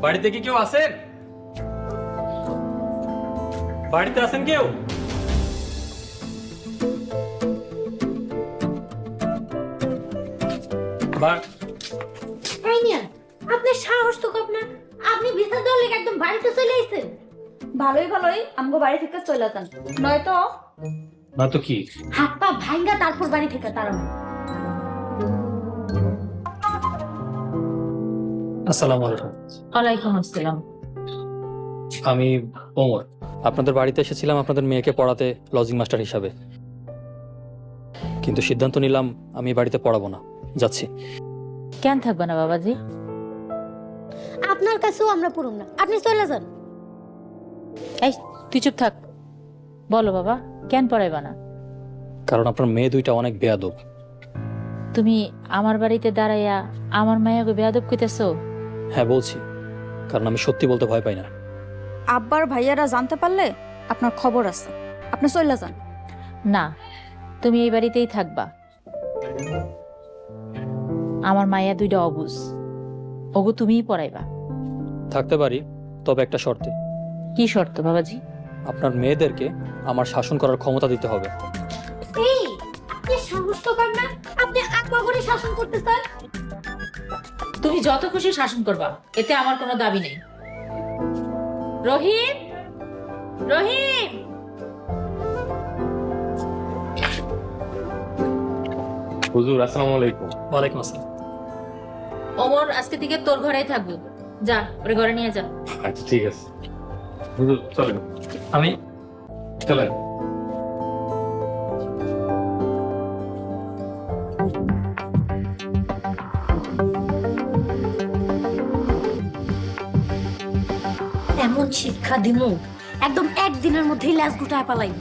বাড়িতে কি কেউ আছেন? বাড়িতে আছেন কেউ? আপনার সাহস তো কম না, আপনি বিছানা দলে একদম বাড়িতে চলে আইছেন। ভালোই ভালোই আমগো বাড়ি থেকে চলে যান, নয়তো না তো কি? হাত পা ভাঙ্গা তারপর বাড়ি থেকে তাড়ানো। আসসালামু আলাইকুম। ওয়ালাইকুম আসসালাম। আমি ওমর, আপনাদের বাড়িতে এসেছিলাম আপনাদের মেয়েকে পড়াতে লজিং মাস্টার হিসাবে, কিন্তু সিদ্ধান্ত নিলাম আমি বাড়িতে পড়াবো না, যাচ্ছি। কেন থাকবে না বাবাজি? আপনার কাছেও আমরা পড়ুম না, আপনি চলে যান। এই তুই চুপ থাক। বলো বাবা, কেন পড়াইবা না? কারণ আপনার মেয়ে দুইটা অনেক বেয়াদব। তুমি আমার বাড়িতে দাঁড়াইয়া আমার মায়াকে বেয়াদব কইতেছো? হ্যাঁ বলছি, কারণ আমি সত্যি বলতে ভয় পাই না। আব্বার ভাইয়ারা জানতে পারলে আপনার খবর আছে, আপনি চলে যান। না, তুমি এই বাড়িতেই থাকবা। আমার মায়া দুইটা অবুজ, ওগো তুমিই পড়াইবা। থাকতে পারি, তবে একটা শর্তে। কি শর্ত বাবাজি? আপনার মেয়েদেরকে আমার শাসন করার ক্ষমতা দিতে হবে। এই, আপনি সাহস তো কম না, আপনি আকবা করে শাসন করতে চান। তুমি যত খুশি শাসন করবা, এতে আমার কোনো দাবি নেই। রহিম, রহিম! হুজুর আসসালামু আলাইকুম। ওয়ালাইকুম আসসালাম। ওমর আজকে থেকে তোর ঘরেই থাকবো, যা ওরে ঘরে নিয়ে যা। আচ্ছা ঠিক আছে হুজুর, চলেন। আমি চলেন। এমন শিক্ষা দিমু, একদম একদিনের মধ্যেই লাশ গুটায় পালাইব।